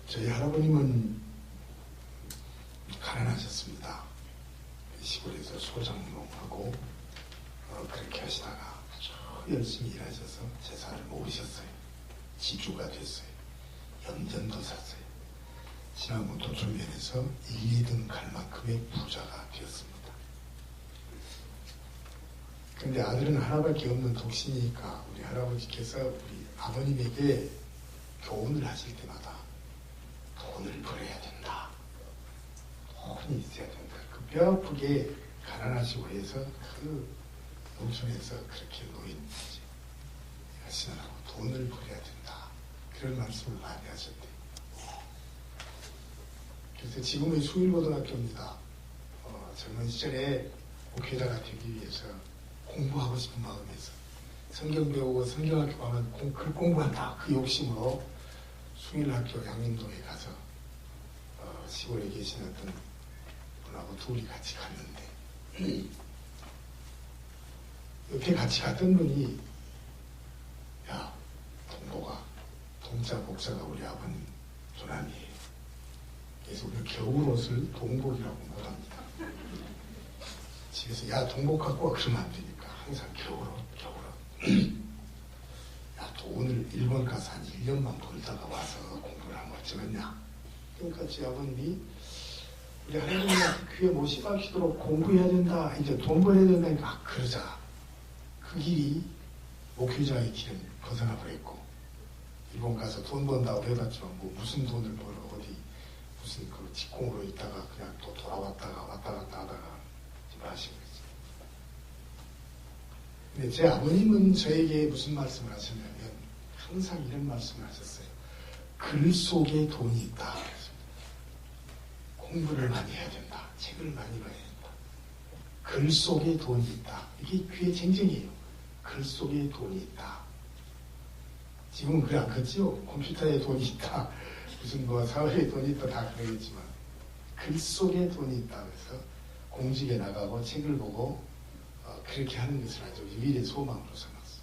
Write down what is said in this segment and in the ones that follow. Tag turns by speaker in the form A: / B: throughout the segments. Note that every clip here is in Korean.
A: 저희 할아버님은 가난하셨습니다. 시골에서 소장농하고 그렇게 하시다가 아주 열심히 일하셔서 재산을 모으셨어요. 지주가 됐어요. 염전도 샀어요. 신안군 도청면에서 1, 2등 갈 만큼의 부자가 되었습니다. 근데 아들은 하나밖에 없는 독신이니까 우리 할아버지께서 우리 아버님에게 교훈을 하실 때마다 돈을 벌어야 된다. 돈이 있어야 된다. 그 뼈 아프게 가난하시고 해서 그 농촌에서 그렇게 노인까지 하시느라고 돈을 벌어야 된다. 그런 말씀을 많이 하셨대요. 그래서 지금의 수일고등학교입니다. 젊은 시절에 목회자가 되기 위해서 공부하고 싶은 마음에서 성경 배우고 성경학교 가면 글 공부한다. 그 욕심으로 수일학교 양림동에 가서 시골에 계신 어떤 분하고 둘이 같이 갔는데 옆에 같이 갔던 분이 야 동보가 동자 복사가 우리 아버님 조남이에요. 그래서 우리가 겨울옷을 동복이라고 못합니다. 집에서 야 동복 갖고 와 그러면 안 되니까 항상 겨울옷 야 또 오늘 일본 가서 한 1년만 벌다가 와서 공부를 하면 어쩌겠냐. 그러니까 제 아버님이 우리 할머니한테 귀에 못이 박히도록 공부해야 된다. 이제 돈 벌어야 된다니까 그러자. 그 길이 목회자의 길은 벗어나 버렸고 일본 가서 돈 번다고 해봤지만 뭐 무슨 돈을 벌어 어디 무슨 그 직공으로 있다가 그냥 또 돌아왔다가 왔다 갔다 하다가 집에 하신 거지. 근데 제 아버님은 저에게 무슨 말씀을 하셨냐면 항상 이런 말씀을 하셨어요. 글 속에 돈이 있다. 공부를 많이 해야 된다. 책을 많이 봐야 된다. 글 속에 돈이 있다. 이게 귀의 쟁쟁이에요. 글 속에 돈이 있다. 지금은 그래 안 컸지요. 컴퓨터에 돈이 있다. 무슨 뭐 사회에 돈이 있다 다 그러겠지만 글 속에 돈이 있다. 그래서 공직에 나가고 책을 보고 그렇게 하는 것을 아주 유일의 소망으로 삼았어요.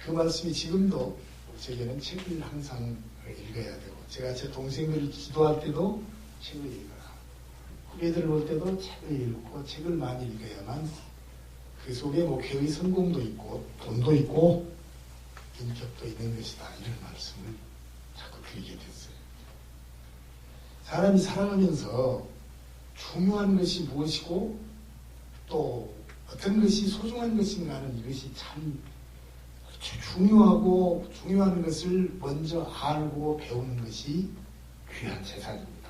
A: 그 말씀이 지금도 제게는 책을 항상 읽어야 되고 제가 제 동생들을 기도할 때도 책을 읽어라. 후배들을 볼 때도 책을 읽고 책을 많이 읽어야만 그 속에 목회의 성공도 있고 돈도 있고 인격도 있는 것이다. 이런 말씀을 자꾸 드리게 됐어요. 사람이 살아가면서 중요한 것이 무엇이고 또 어떤 것이 소중한 것인가 하는 이것이 참 중요한 것을 먼저 알고 배우는 것이 귀한 재산입니다.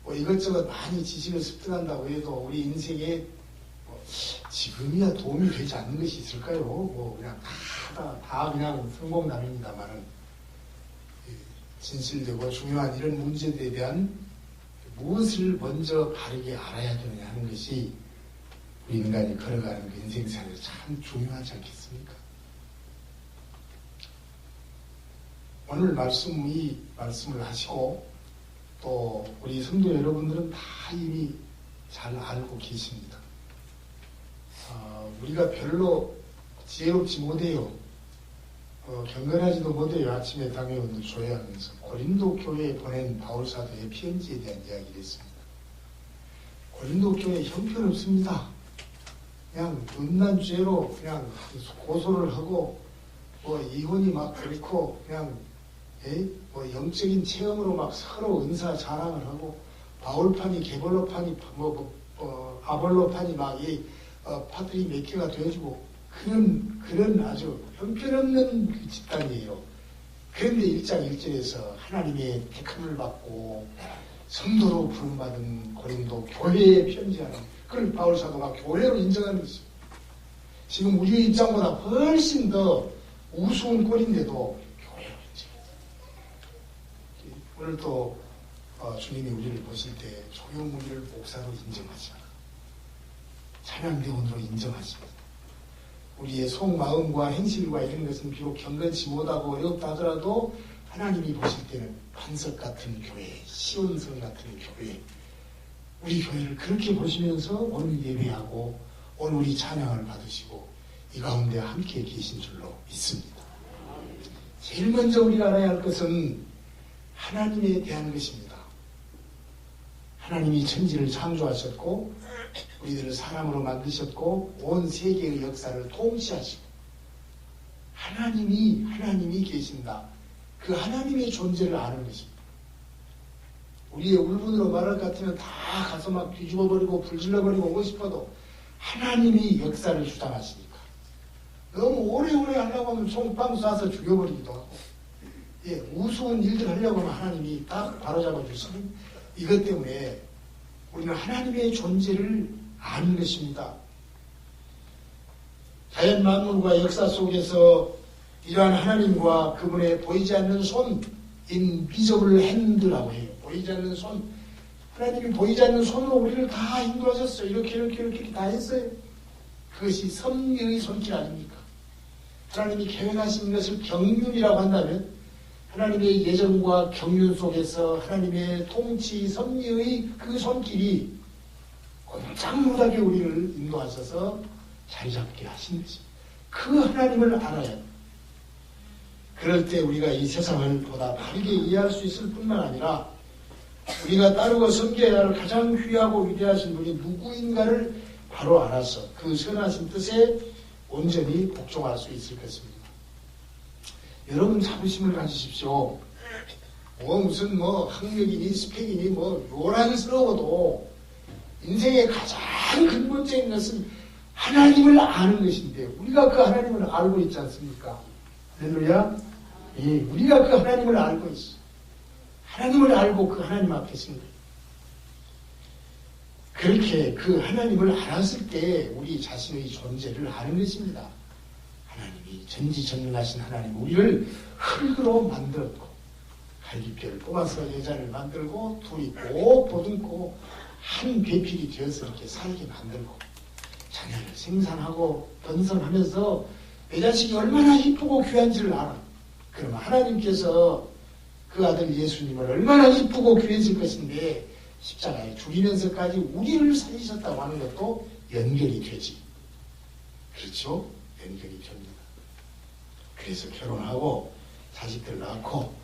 A: 뭐 이것저것 많이 지식을 습득한다고 해도 우리 인생에 뭐 지금이야 도움이 되지 않는 것이 있을까요? 뭐 그냥 다 그냥 성공남입니다만은 진실되고 중요한 이런 문제들에 대한 무엇을 먼저 바르게 알아야 되느냐 하는 것이 우리 인간이 걸어가는 그 인생살에서 참 중요하지 않겠습니까? 오늘 말씀을 하시고 또 우리 성도 여러분들은 다 이미 잘 알고 계십니다. 우리가 별로 지혜롭지 못해요. 경건하지도 못해요. 아침에 당회원들 조회하면서 고린도 교회에 보낸 바울사도의 편지에 대한 이야기를 했습니다. 고린도 교회 형편없습니다. 그냥 음란 죄로 그냥 고소를 하고 뭐 이혼이 막 그렇고 그냥 뭐 영적인 체험으로 막 서로 은사 자랑을 하고 바울판이 게볼로판이 아볼로판이 막 파들이 몇 개가 되어지고 그런 아주 형편없는 그 집단이에요. 그런데 1장 1절에서 하나님의 택함을 받고 성도로 부름받은 고린도 교회에 편지하는 그걸 바울사도가 교회로 인정하는 것입니다. 지금 우리의 입장보다 훨씬 더 우스운 꼴인데도 교회로 인정해요. 오늘 또 주님이 우리를 보실 때 조용우리를 목사로 인정하지 않아. 찬양대원으로 인정하십니다. 우리의 속마음과 행실과 이런 것은 비록 경건치 못하고 어렵다 하더라도 하나님이 보실 때는 반석 같은 교회, 시온성 같은 교회, 우리 교회를 그렇게 보시면서 오늘 예배하고 오늘 우리 찬양을 받으시고 이 가운데 함께 계신 줄로 믿습니다. 제일 먼저 우리가 알아야 할 것은 하나님에 대한 것입니다. 하나님이 천지를 창조하셨고 우리들을 사람으로 만드셨고 온 세계의 역사를 통치하시고 하나님이 계신다. 그 하나님의 존재를 아는 것입니다. 우리의 울분으로 말할 것 같으면 다 가서 막 뒤집어버리고 불질러버리고 오고 싶어도 하나님이 역사를 주장하시니까 너무 오래오래 하려고 하면 총빵 쏴서 죽여버리기도 하고 우스운 일들 하려고 하면 하나님이 딱 바로잡아 주시는 이것 때문에 우리는 하나님의 존재를 아는 것입니다. 자연 만물과 역사 속에서 이러한 하나님과 그분의 보이지 않는 손, invisible hand라고 해요. 보이지 않는 손. 하나님이 보이지 않는 손으로 우리를 다 인도하셨어요. 이렇게 다 했어요. 그것이 섭리의 손길 아닙니까? 하나님이 계획하신 것을 경륜이라고 한다면 하나님의 예정과 경륜 속에서 하나님의 통치, 섭리의 그 손길이 꼼짝 못하게 우리를 인도하셔서 자리 잡게 하신 것입니다. 그 하나님을 알아야 합니다. 그럴 때 우리가 이 세상을 보다 바르게 이해할 수 있을 뿐만 아니라 우리가 따르고 섬겨야 할 가장 귀하고 위대하신 분이 누구인가를 바로 알아서 그 선하신 뜻에 온전히 복종할 수 있을 것입니다. 여러분 자부심을 가지십시오. 무슨 학력이니 스펙이니 요란스러워도 인생의 가장 근본적인 것은 하나님을 아는 것인데 우리가 그 하나님을 알고 있지 않습니까? 할렐루야. 우리가 그 하나님을 알고 있어. 하나님을 알고 그 하나님 앞에 선 거예요. 그렇게 그 하나님을 알았을 때 우리 자신의 존재를 아는 것입니다. 하나님이 전지전능하신 하나님, 우리를 흙으로 만들었고 갈기뼈를 뽑아서 여자를 만들고 둘이 꼭 보듬고 한 배필이 되어서 이렇게 살게 만들고 자녀를 생산하고 번성하면서 내 자식이 얼마나 이쁘고 귀한지를 알아. 그러면 하나님께서 그 아들 예수님을 얼마나 이쁘고 귀해질 것인데 십자가에 죽이면서까지 우리를 살리셨다고 하는 것도 연결이 되지. 그렇죠? 연결이 됩니다. 그래서 결혼하고 자식들 낳고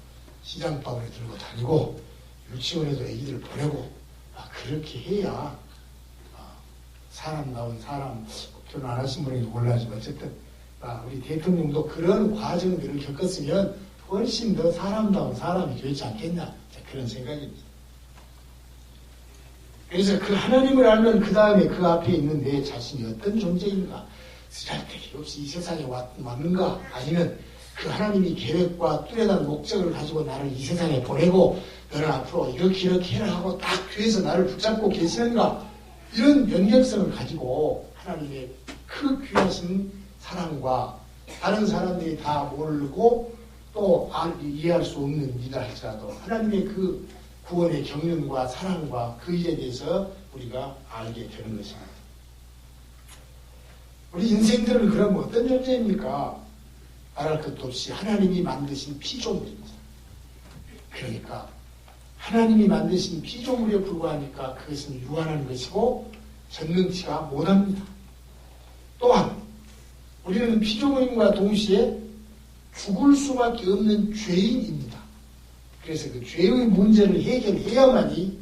A: 시장방을 들고 다니고 유치원에도 애기들 보내고 그렇게 해야 사람다운 사람, 결혼 안 하신 분이 몰라지만 어쨌든 우리 대통령도 그런 과정들을 겪었으면 훨씬 더 사람다운 사람이 되지 않겠냐, 그런 생각입니다. 그래서 그 하나님을 알면 그 다음에 그 앞에 있는 내 자신이 어떤 존재인가, 쓰잘데기 없이 이 세상에 왔는가, 아니면 그 하나님이 계획과 뚜렷한 목적을 가지고 나를 이 세상에 보내고 너는 앞으로 이렇게 해라 하고 딱 뒤에서 나를 붙잡고 계시는가, 이런 연결성을 가지고 하나님의 그 귀하신 사랑과 다른 사람들이 다 모르고 또 이해할 수 없는 일을 할지라도 하나님의 그 구원의 경륜과 사랑과 그 일에 대해서 우리가 알게 되는 것입니다. 우리 인생들은 그럼 어떤 존재입니까? 말할 것도 없이 하나님이 만드신 피조물입니다. 그러니까 하나님이 만드신 피조물에 불과하니까 그것은 유한한 것이고 전능치가 못합니다. 또한 우리는 피조물임과 동시에 죽을 수밖에 없는 죄인입니다. 그래서 그 죄의 문제를 해결해야만이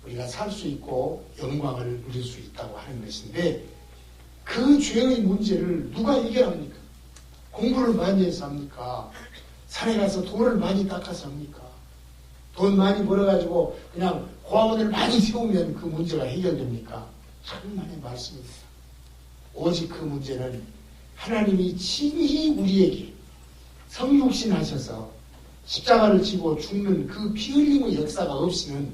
A: 우리가 살 수 있고 영광을 누릴 수 있다고 하는 것인데, 그 죄의 문제를 누가 해결합니까? 공부를 많이 해서 합니까? 산에 가서 돌을 많이 닦아서 합니까? 돈 많이 벌어가지고 그냥 고아원을 많이 세우면 그 문제가 해결됩니까? 하나님의 말씀입니다. 오직 그 문제는 하나님이 친히 우리에게 성육신 하셔서 십자가를 지고 죽는 그 피 흘림의 역사가 없이는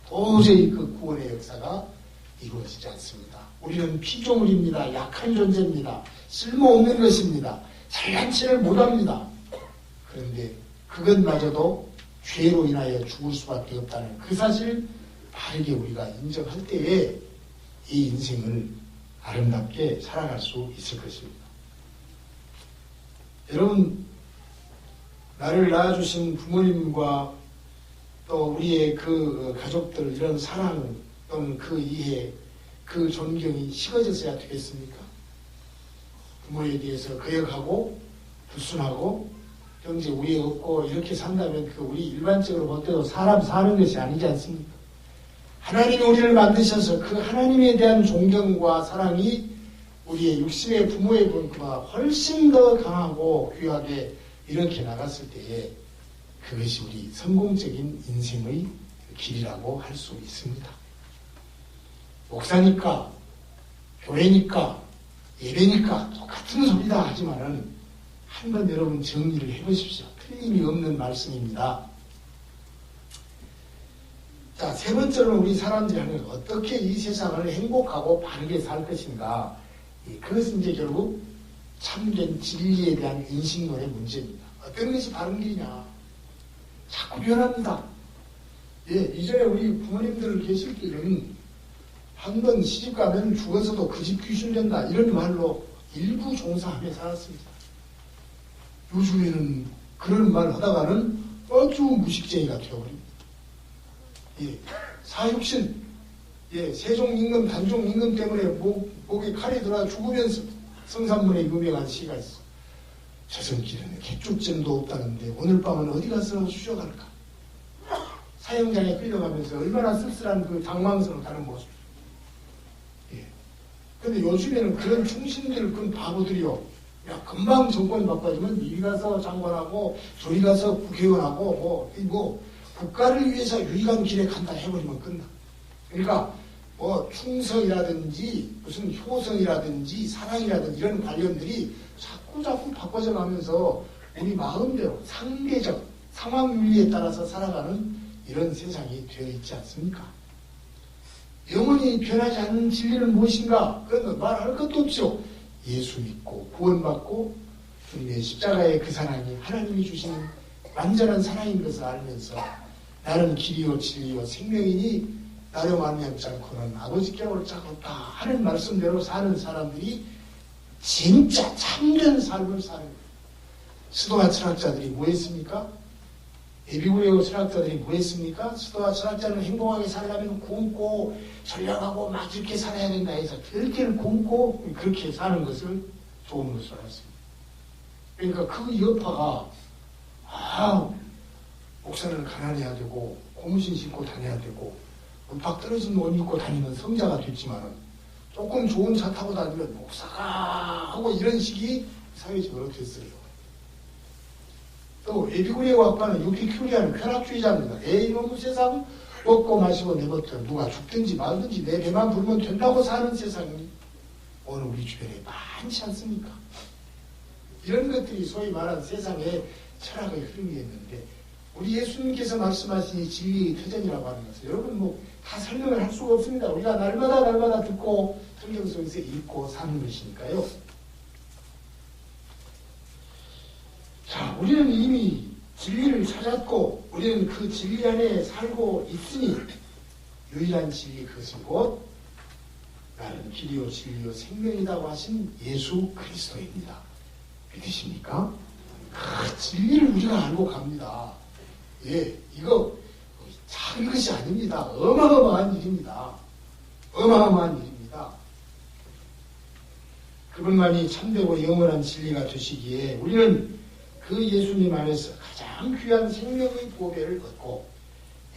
A: 도저히 그 구원의 역사가 이루어지지 않습니다. 우리는 피조물입니다. 약한 존재입니다. 쓸모없는 것입니다. 잘난 체를 못합니다. 그런데 그것마저도 죄로 인하여 죽을 수밖에 없다는 그 사실을 바르게 우리가 인정할 때에 이 인생을 아름답게 살아갈 수 있을 것입니다. 여러분, 나를 낳아주신 부모님과 또 우리의 그 가족들, 이런 사랑 또는 그 이해, 그 존경이 식어졌어야 되겠습니까? 부모에 대해서 거역하고 불순하고 경제 우애 없고 이렇게 산다면 그 우리 일반적으로 볼 때도 사람 사는 것이 아니지 않습니까? 하나님이 우리를 만드셔서 그 하나님에 대한 존경과 사랑이 우리의 육신의 부모의 분보다 훨씬 더 강하고 귀하게 이렇게 나갔을 때에 그것이 우리 성공적인 인생의 길이라고 할 수 있습니다. 목사니까, 교회니까, 예배니까 똑같은 소리다 하지만은 한번 여러분 정리를 해보십시오. 틀림이 없는 말씀입니다. 자, 세 번째로는 우리 사람들이 하는 어떻게 이 세상을 행복하고 바르게 살 것인가. 그것은 이제 결국 참된 진리에 대한 인식론의 문제입니다. 어떤 것이 바른 길이냐. 자꾸 변합니다. 예, 이전에 우리 부모님들 계실 때는 한 번 시집 가면 죽어서도 그 집 귀신 된다 이런 말로 일부 종사하며 살았습니다. 요즘에는 그런 말 하다가는 아주 무식쟁이가 되어버립니다. 예, 사육신, 예, 세종임금, 단종임금 때문에 목에 칼이 들어가 죽으면서 성산문에 유명한 시가 있어. 저승길에는 개쪽전도 없다는데 오늘 밤은 어디 가서 쉬어갈까? 사형장에 끌려가면서 얼마나 쓸쓸한 그 당망스러운 가는 모습. 예. 근데 요즘에는 그런 충신들, 그런 바보들이요. 야, 금방 정권 바꿔주면 이리 가서 장관하고 저리 가서 국회의원하고 국가를 위해서 유익한 길에 간다 해버리면 끝나. 그러니까 충성이라든지 무슨 효성이라든지 사랑이라든지 이런 관련들이 자꾸 바꿔져 가면서 우리 마음대로 상대적 상황 윤리에 따라서 살아가는 이런 세상이 되어 있지 않습니까? 영원히 변하지 않는 진리는 무엇인가? 그건 말할 것도 없죠. 예수 믿고 구원받고 주님의 십자가의 그 사랑이 하나님이 주시는 완전한 사랑인 것을 알면서 나는 길이요 진리요 생명이니 나로 말미암지 않고는 아버지께 올 자가 없다 하는 말씀대로 사는 사람들이 진짜 참된 삶을 사는 거예요. 스도아 철학자들이 뭐 했습니까? 에피쿠레오 철학자들이 뭐 했습니까? 스도아 철학자는 행복하게 살려면 굶고 전략하고 막 이렇게 살아야 된다 해서 그렇게 굶고 그렇게 사는 것을 좋은 것으로 알았습니다. 그러니까 그 여파가 목사는 가난해야 되고 고무신 신고 다녀야 되고 박 떨어진 옷 입고 다니면 성자가 됐지만은 조금 좋은 차 타고 다니면 목사가 하고 이런 식이 사회적으로 됐어요. 또 에피쿠레오 학파는 유피큐리아는 쾌락주의자입니다. 이놈의 세상 먹고 마시고 내버려 누가 죽든지 말든지 내 배만 부르면 된다고 사는 세상이 오늘 우리 주변에 많지 않습니까? 이런 것들이 소위 말하는 세상의 철학의 흐름이었는데 우리 예수님께서 말씀하신 이 진리의 터전이라고 하는 것을 여러분 다 설명을 할 수가 없습니다. 우리가 날마다 듣고 성경 속에서 읽고 사는 것이니까요. 자, 우리는 이미 진리를 찾았고 우리는 그 진리 안에 살고 있으니 유일한 진리 그것은 곧 나는 길이요 진리요 생명이라고 하신 예수 그리스도입니다. 믿으십니까? 그 진리를 우리가 알고 갑니다. 예, 이거 작은 것이 아닙니다. 어마어마한 일입니다. 어마어마한 일입니다. 그분만이 참되고 영원한 진리가 되시기에 우리는 그 예수님 안에서 가장 귀한 생명의 보배를 얻고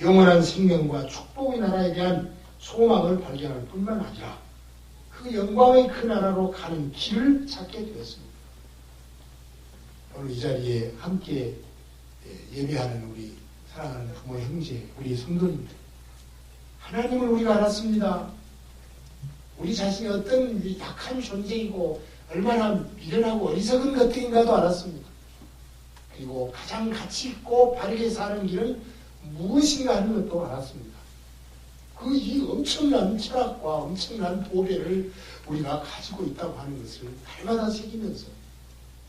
A: 영원한 생명과 축복의 나라에 대한 소망을 발견할 뿐만 아니라 그 영광의 그 나라로 가는 길을 찾게 되었습니다. 오늘 이 자리에 함께 예배하는 우리 사랑하는 부모 형제, 우리 성도님들, 하나님을 우리가 알았습니다. 우리 자신이 어떤 약한 존재이고 얼마나 미련하고 어리석은 것들인가도 알았습니다. 그리고 가장 가치 있고 바르게 사는 길은 무엇인가 하는 것도 알았습니다. 그 이 엄청난 철학과 엄청난 보배를 우리가 가지고 있다고 하는 것을 날마다 새기면서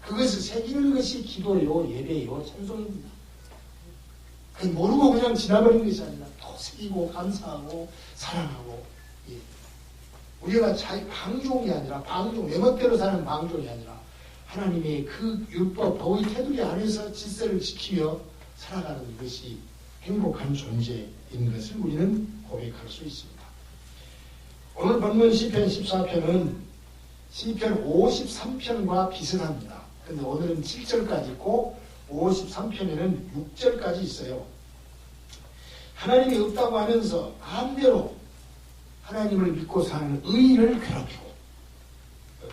A: 그것을 새기는 것이 기도요, 예배요, 찬송입니다. 모르고 그냥 지나버린 것이 아니라 또 새기고 감사하고 사랑하고, 예. 우리가 방종이 아니라 내 멋대로 사는 방종이 아니라 하나님의 그 율법, 도의 테두리 안에서 질서를 지키며 살아가는 것이 행복한 존재인 것을 우리는 고백할 수 있습니다. 오늘 본문 시편 14편은 시편 53편과 비슷합니다. 그런데 오늘은 7절까지 있고 53편에는 6절까지 있어요. 하나님이 없다고 하면서 마음대로 하나님을 믿고 사는 의인을 괴롭히고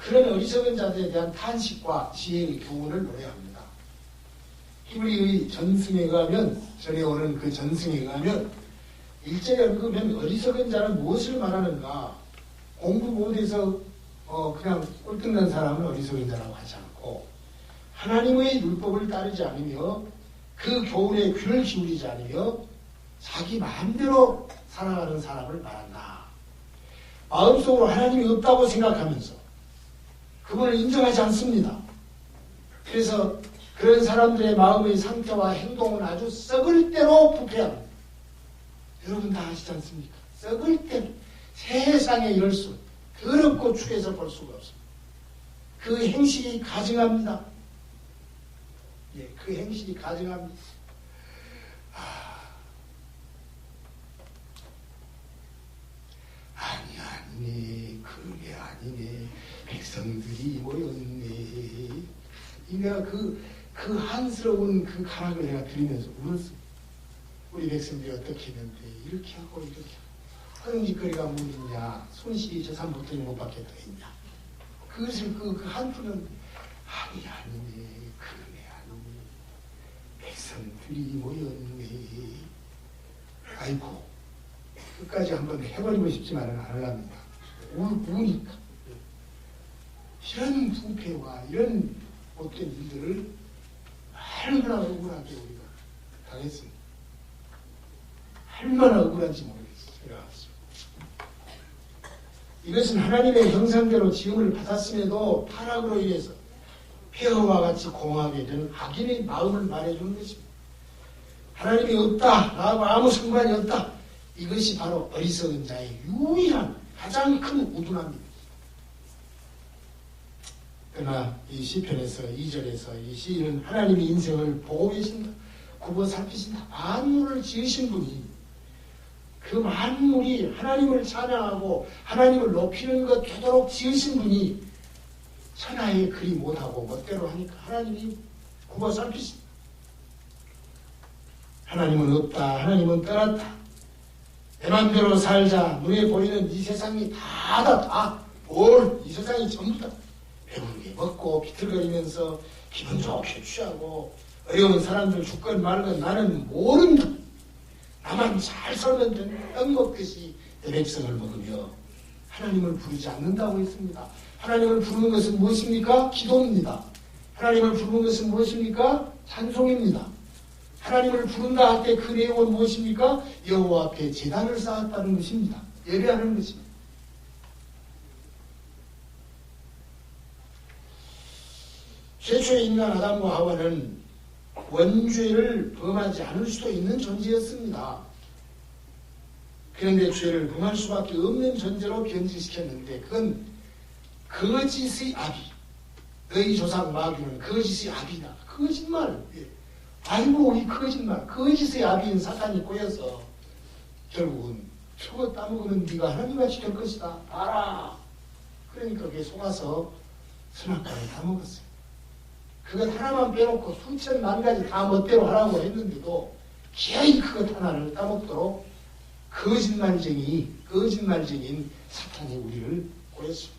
A: 그런 어리석은 자들에 대한 탄식과 지혜의 교훈을 노래합니다. 히브리의 전승에 의하면, 전해오는 그 전승에 의하면 1절에 언급한 어리석은 자는 무엇을 말하는가? 공부 못해서 그냥 꼴등난 사람은 어리석은 자라고 하지 않고 하나님의 율법을 따르지 않으며 그 교훈에 귀를 기울이지 않으며 자기 마음대로 살아가는 사람을 말한다. 마음속으로 하나님이 없다고 생각하면서 그분을 인정하지 않습니다. 그래서 그런 사람들의 마음의 상태와 행동은 아주 썩을 대로 부패합니다. 여러분 다 아시지 않습니까? 썩을 대로 세상에 이럴 수 더럽고 축에서 볼 수가 없습니다. 그 행실이 가증합니다. 예, 그 행실이 가증합니다. 아니네, 그게 아니네. 백성들이 모였네. 내가 그 한스러운 그 가락을 내가 들으면서 울었습니다. 우리 백성들이 어떻게 했는데 이렇게 하고 이렇게 하고 허둥짓거리가 뭐 있냐, 손실이 저 산 보통이 못 받겠다 했냐. 그것을 그 한풀은 아니네, 그게 아니네. 백성들이 모였네. 아이고, 끝까지 한번 해버리고 싶지만은 안 하랍니다. 우니까. 이런 부패와 이런 못된 일들을 얼마나 억울하게 우리가 당했습니다. 얼마나 억울한지 모르겠어요. 이것은 하나님의 형상대로 지음을 받았음에도 타락으로 인해서 폐허와 같이 공허하게 된 악인의 마음을 말해주는 것입니다. 하나님이 없다, 나하고 아무 상관이 없다. 이것이 바로 어리석은 자의 유일한 가장 큰 우둔함입니다. 그러나 이 시편에서 2절에서 이 시인은 하나님이 인생을 보고 계신다, 굽어 살피신다. 만물을 지으신 분이 그 만물이 하나님을 찬양하고 하나님을 높이는 것 되도록 지으신 분이 천하에 그리 못하고 멋대로 하니까 하나님이 굽어 살피신다. 하나님은 없다, 하나님은 떠났다. 내 맘대로 살자. 눈에 보이는 이 세상이 다 이 세상이 전부 다 배부르게 먹고 비틀거리면서 기분 좋게 취하고 어려운 사람들 죽건 말건 나는 모른다. 나만 잘 살면 되는 떡 먹듯이 내 백성을 먹으며 하나님을 부르지 않는다고 했습니다. 하나님을 부르는 것은 무엇입니까? 기도입니다. 하나님을 부르는 것은 무엇입니까? 찬송입니다. 하나님을 부른다 할 때 그 내용은 무엇입니까? 여호와 앞에 제단을 쌓았다는 것입니다. 예배하는 것입니다. 최초의 인간 아담과 하와는 원죄를 범하지 않을 수도 있는 존재였습니다. 그런데 죄를 범할 수밖에 없는 존재로 변질시켰는데 그건 거짓의 아비. 너희 조상 마귀는 거짓의 아비다. 거짓말. 아이고 이 거짓말. 거짓의 아비인 사탄이 꼬여서 결국은 저거 따먹으면 네가 하나님같이 될 것이다. 알아. 그러니까 그게 속아서 선악과를 따먹었어요. 그것 하나만 빼놓고 수천만 가지 다 멋대로 하라고 했는데도 기어이 그것 하나를 따먹도록 거짓말쟁이인 사탄이 우리를 꼬였습니다.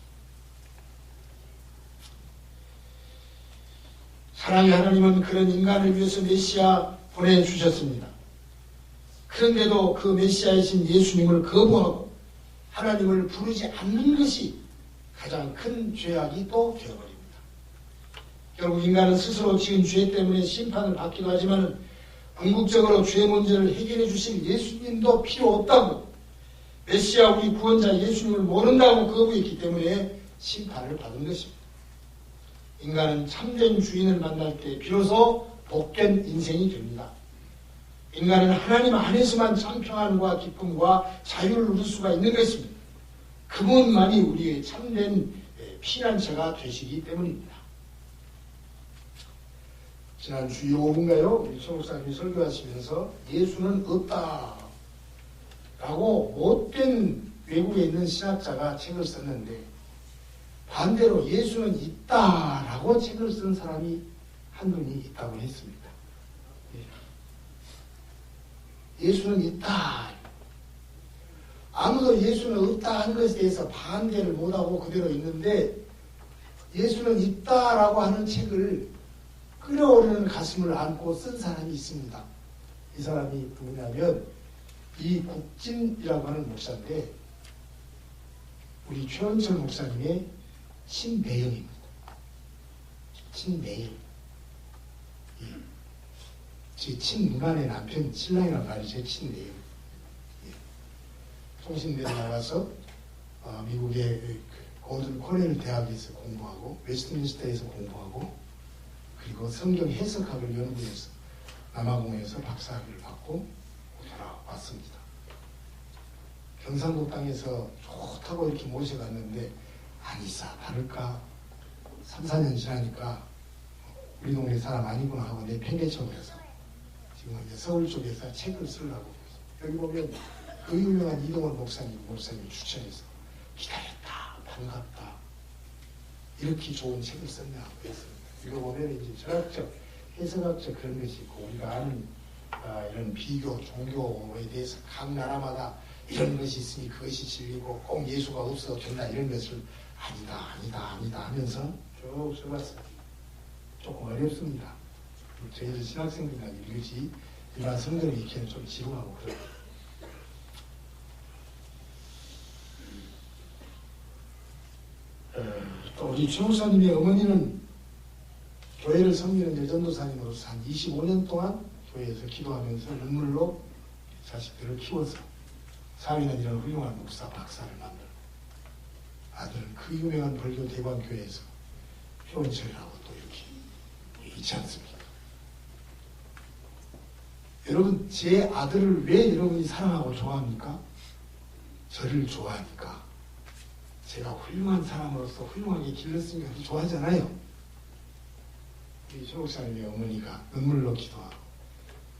A: 사랑의 하나님은 그런 인간을 위해서 메시아 보내주셨습니다. 그런데도 그 메시아이신 예수님을 거부하고 하나님을 부르지 않는 것이 가장 큰 죄악이 또 되어버립니다. 결국 인간은 스스로 지은 죄 때문에 심판을 받기도 하지만 궁극적으로 죄 문제를 해결해 주실 예수님도 필요 없다고, 메시아 우리 구원자 예수님을 모른다고 거부했기 때문에 심판을 받은 것입니다. 인간은 참된 주인을 만날 때 비로소 복된 인생이 됩니다. 인간은 하나님 안에서만 참 평안과 기쁨과 자유를 누릴 수가 있는 것입니다. 그분만이 우리의 참된 피난처가 되시기 때문입니다. 지난 주일 5분가요? 우리 송 목사님이 설교하시면서 예수는 없다 라고 못된 외국에 있는 신학자가 책을 썼는데 반대로 예수는 있다 라고 책을 쓴 사람이 한 분이 있다고 했습니다. 예수는 있다. 아무도 예수는 없다 하는 것에 대해서 반대를 못하고 그대로 있는데 예수는 있다라고 하는 책을 끓어오르는 가슴을 안고 쓴 사람이 있습니다. 이 사람이 누구냐면 이국진이라고 하는 목사인데 우리 최원철 목사님의 친매형입니다. 친매형. 제 친누나의 남편, 신랑이란 말이 제 친매형. 통신대에 나가서 미국의 고든 코넬 대학에서 공부하고 웨스트민스터에서 공부하고 그리고 성경 해석학을 연구해서 남아공에서 박사학위를 받고 돌아왔습니다. 경상도 땅에서 좋다고 이렇게 모셔갔는데 아니사 다를까 3, 4년 지나니까 우리 동네 사람 아니구나 하고 내 팽개쳐버려서 지금 이제 서울 쪽에서 책을 쓰려고 여기 보면 그 유명한 이동원 목사님 추천해서 기다렸다 반갑다 이렇게 좋은 책을 썼냐 그랬습니다. 이거 보면 이제 철학적 해석학적 그런 것이 있고 우리가 아는 이런 비교 종교에 대해서 각 나라마다 이런 것이 있으니 그것이 진리고 꼭 예수가 없어도 된다 이런 것을 아니다 하면서 쭉 써봤습니다. 조금 어렵습니다. 저희들 신학생들이나 이것이 일반 성도를 읽기에는 좀 지루하고 그래요. 또 우리 최 목사님의 어머니는 교회를 섬기는 여전도사님으로서 한 25년 동안 교회에서 기도하면서 눈물로 자식들을 키워서 사위는 이런 훌륭한 목사 박사를 만들고 아들은 그 유명한 벌교 대관교회에서 효원철이라고 또 이렇게 있지 않습니까? 여러분 제 아들을 왜 여러분이 사랑하고 좋아합니까? 저를 좋아하니까 제가 훌륭한 사람으로서 훌륭하게 길렀으니까 좋아하잖아요. 우리 최 목사님의 어머니가 눈물로 기도하고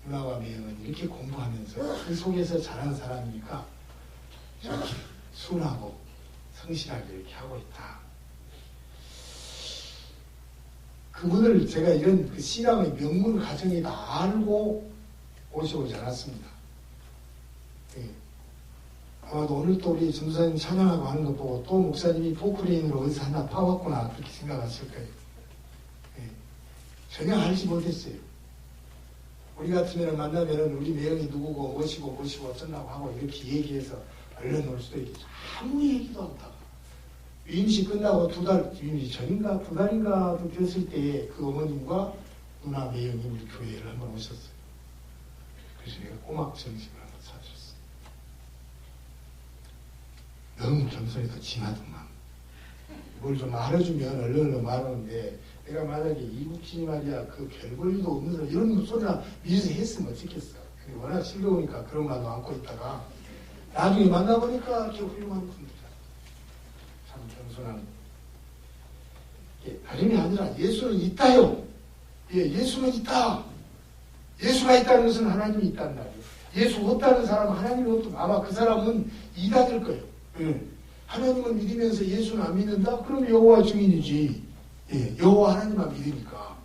A: 누나와 매형은 이렇게 공부하면서 그 속에서 자란 사람이니까 이렇게 순하고 성실하게 이렇게 하고 있다. 그분을 제가 이런 그 신앙의 명문 가정이 다 알고 오셔오지 않았습니다. 예. 아마도 오늘 또 우리 전도사님 찬양하고 하는 거 보고 또 목사님이 포크레인으로 어디서 하나 파왔구나 그렇게 생각하실 거예요. 예. 전혀 알지 못했어요. 우리 같으면 만나면은 우리 매형이 누구고 뭐시고 어쩌려고 하고 이렇게 얘기해서 얼른 올 수도 있겠죠. 아무 얘기도 없다가 위임식 끝나고 위임식 전인가 두 달인가 됐을 때에 그 어머님과 누나 매형이 우리 교회를 한번 오셨어요. 그래서 내가 꼬막 정식을 한번 사줬어. 너무 겸손해서 지나더만. 뭘 좀 알아주면 얼른 말하는데 내가 만약에 이국진이 말이야 그 별 볼일도 없는 사람 이런 소리나 미리서 했으면 어쩌겠어. 근데 워낙 즐거우니까 그런 말도 안고 있다가 나중에 만나보니까 이렇게 훌륭한 분들이야. 참 겸손한. 다름이 아니라 예수는 있다요. 예, 예수는 있다. 예수가 있다는 것은 하나님이 있다는 말이에요. 예수 없다는 사람은 하나님이 없다. 아마 그 사람은 이단일 거예요. 예. 하나님을 믿으면서 예수는 안 믿는다? 그럼 여호와 증인이지. 예, 여호와 하나님만 믿으니까.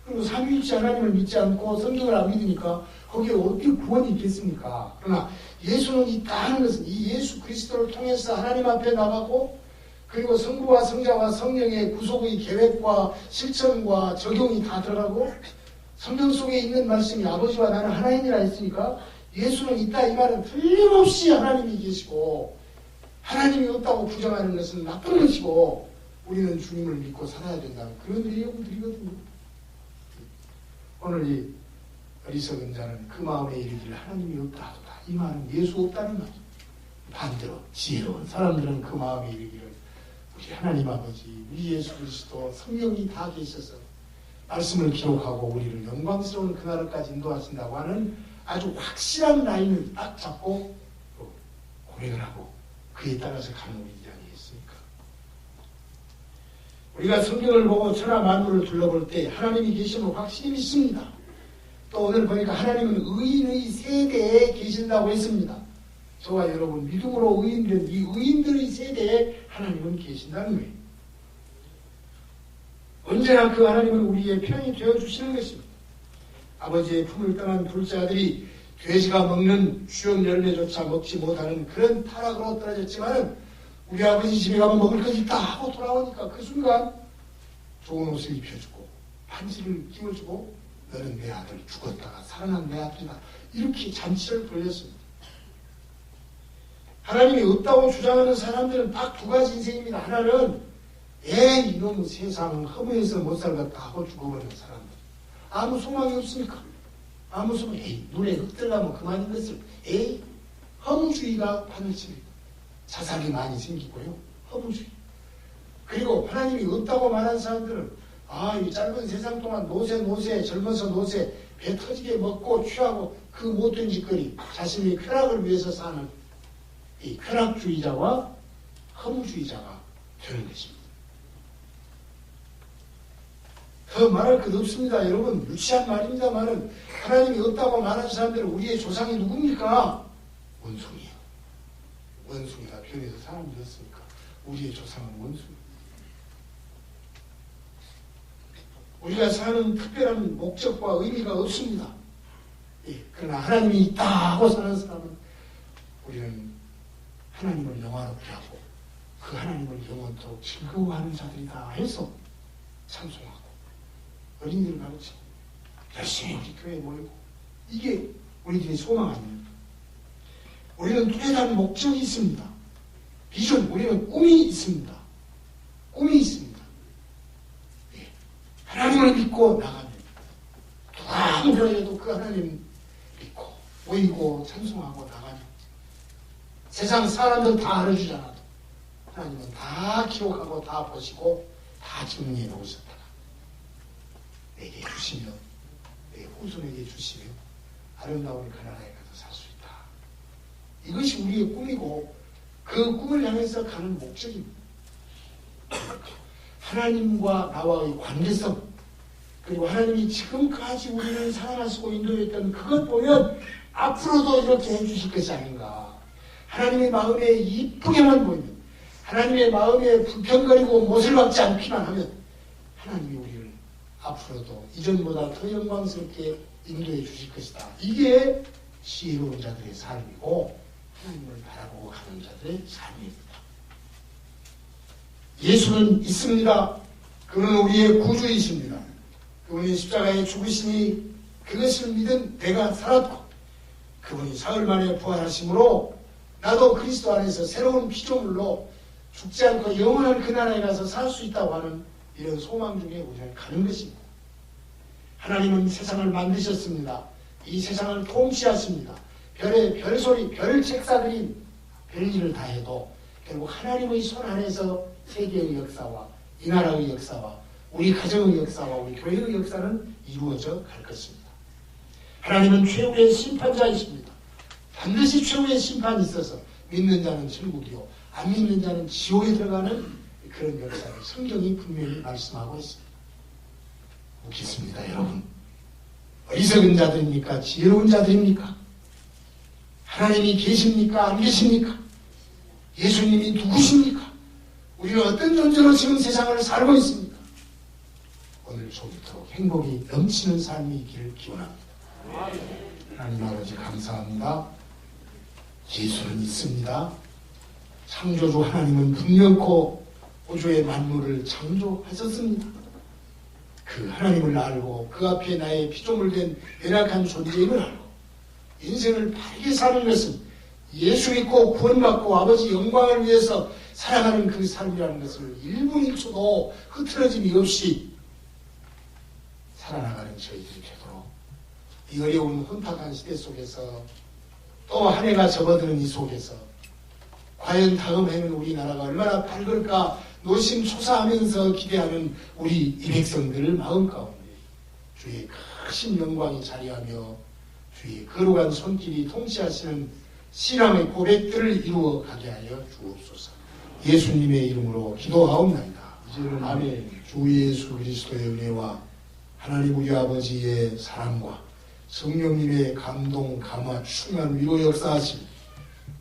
A: 그리고 삼위일체 하나님을 믿지 않고 성경을 안 믿으니까 거기에 어떻게 구원이 있겠습니까? 그러나 예수는 있다는 것은 이 예수 그리스도를 통해서 하나님 앞에 나가고 그리고 성부와 성자와 성령의 구속의 계획과 실천과 적용이 다 들어가고 성경 속에 있는 말씀이 아버지와 나는 하나님이라 했으니까 예수는 있다 이 말은 틀림없이 하나님이 계시고 하나님이 없다고 부정하는 것은 나쁜 것이고 우리는 주님을 믿고 살아야 된다는 그런 내용들이거든요. 오늘 이 어리석은 자는 그 마음에 이르기를 하나님이 없다 하도다. 이 말은 예수 없다는 말이죠. 반대로 지혜로운 사람들은 그 마음에 이르기를 우리 하나님 아버지, 우리 예수 그리스도 성령이 다 계셔서 말씀을 기록하고 우리를 영광스러운 그날까지 인도하신다고 하는 아주 확실한 라인을 딱 잡고 고백을 하고 그에 따라서 가는 우리들이 아니겠습니까? 우리가 성경을 보고 천하 만물을 둘러볼 때 하나님이 계심을 확실히 믿습니다. 또 오늘 보니까 하나님은 의인의 세대에 계신다고 했습니다. 저와 여러분 믿음으로 의인된 이 의인들의 세대에 하나님은 계신다는 거예요. 언제나 그 하나님은 우리의 편이 되어주시는 것입니다. 아버지의 품을 떠난 둘째 아들이 돼지가 먹는 수염 열매조차 먹지 못하는 그런 타락으로 떨어졌지만 우리 아버지 집에 가면 먹을 것 있다 하고 돌아오니까 그 순간 좋은 옷을 입혀주고 반지를 끼워주고 너는 내 아들, 죽었다가 살아난 내 아들이다, 이렇게 잔치를 벌였습니다. 하나님이 없다고 주장하는 사람들은 딱 두 가지 인생입니다. 하나는 이놈의 세상 허무해서 못 살겠다 하고 죽어버리는 사람들. 아무 소망이 없으니까. 아무 소망, 눈에 흙 들어가면 그만인 것을, 허무주의가 판을 칩니다. 자살이 많이 생기고요. 허무주의. 그리고 하나님이 없다고 말하는 사람들은 이 짧은 세상 동안 노세, 젊어서 노세, 배 터지게 먹고 취하고 그 못된 짓거리, 자신의 쾌락을 위해서 사는 이 쾌락주의자와 허무주의자가 되는 것입니다. 더 말할 것 없습니다. 여러분, 유치한 말입니다만은 하나님이 없다고 말하는 사람들은 우리의 조상이 누굽니까? 원숭이에요. 원숭이가 변해서 사람이 됐으니까 우리의 조상은 원숭이. 우리가 사는 특별한 목적과 의미가 없습니다. 그러나 하나님이 있다 하고 사는 사람은 우리는 하나님을 영화롭게 하고 그 하나님을 영원토록 즐거워하는 자들이다 해서 찬송하고 어린이들 가르치고 열심히 우리 교회에 모이고, 이게 우리들의 소망 아닙니까? 우리는 뚜렷한 목적이 있습니다. 비전, 우리는 꿈이 있습니다. 꿈이 있습니다. 하나님을 믿고 나가면 누가 아무나 해도 그 하나님 믿고 모이고 찬송하고 나가면 세상 사람들 다 알아주잖아도 하나님은 다 기록하고 다 보시고 다 정리해 놓으셨다가 내게 주시며 내 후손에게 주시며 아름다운 그 나라에 가서 살 수 있다. 이것이 우리의 꿈이고 그 꿈을 향해서 가는 목적입니다. 하나님과 나와의 관계성, 그리고 하나님이 지금까지 우리를 사랑하시고 인도했던 그것 보면 앞으로도 이렇게 해주실 것이 아닌가. 하나님의 마음에 이쁘게만 보이면, 하나님의 마음에 불편거리고 못을 박지 않기만 하면 하나님이 우리를 앞으로도 이전보다 더 영광스럽게 인도해 주실 것이다. 이게 지혜로운 자들의 삶이고 하나님을 바라보고 가는 자들의 삶입니다. 예수는 있습니다. 그는 우리의 구주이십니다. 그분이 십자가에 죽으시니 그것을 믿은 내가 살았고, 그분이 사흘 만에 부활하심으로 나도 그리스도 안에서 새로운 피조물로 죽지 않고 영원한 그 나라에 가서 살 수 있다고 하는 이런 소망 중에 우리는 가는 것입니다. 하나님은 세상을 만드셨습니다. 이 세상을 통치하십니다. 별의 별소리, 별 책사들이 별일을 다 해도 결국 하나님의 손 안에서 세계의 역사와 이 나라의 역사와 우리 가정의 역사와 우리 교회의 역사는 이루어져 갈 것입니다. 하나님은 최후의 심판자이십니다. 반드시 최후의 심판이 있어서 믿는 자는 천국이요 안 믿는 자는 지옥에 들어가는 그런 역사를 성경이 분명히 말씀하고 있습니다. 묻겠습니다, 여러분. 어리석은 자들입니까? 지혜로운 자들입니까? 하나님이 계십니까? 안 계십니까? 예수님이 누구십니까? 우리는 어떤 존재로 지금 세상을 살고 있습니까? 오늘 조금토록 행복이 넘치는 삶이 있기를 기원합니다. 하나님 아버지 감사합니다. 예수는 있습니다. 창조주 하나님은 분명코 우주의 만물을 창조하셨습니다. 그 하나님을 알고 그 앞에 나의 피조물 된 연약한 존재임을 알고 인생을 바르게 사는 것은 예수 믿고 구원받고 아버지 영광을 위해서 살아가는 그 삶이라는 것을 1분 1초도 흐트러짐이 없이 살아나가는 저희들이 되도록 이 어려운 혼탁한 시대 속에서 또 한 해가 접어드는 이 속에서 과연 다음 해는 우리나라가 얼마나 밝을까 노심초사하면서 기대하는 우리 이 백성들 마음 가운데 주의 크신 영광이 자리하며 주의 거룩한 손길이 통치하시는 신앙의 고백들을 이루어 가게 하여 주옵소서. 예수님의 이름으로 기도하옵나이다. 이제는 아멘. 주 예수 그리스도의 은혜와 하나님 우리 아버지의 사랑과 성령님의 감동, 감화, 충만 위로 역사하심,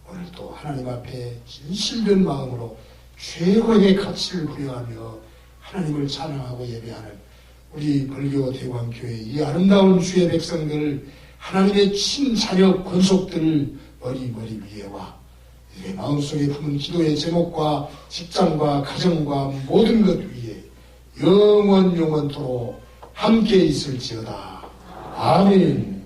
A: 오늘 또 하나님 앞에 진실된 마음으로 최고의 가치를 부여하며 하나님을 찬양하고 예배하는 우리 벌교 대광교회 이 아름다운 주의 백성들을 하나님의 친자녀 권속들 머리 위에와 내 마음속에 품은 기도의 제목과 직장과 가정과 모든 것 위에 영원토록 함께 있을지어다. 아멘.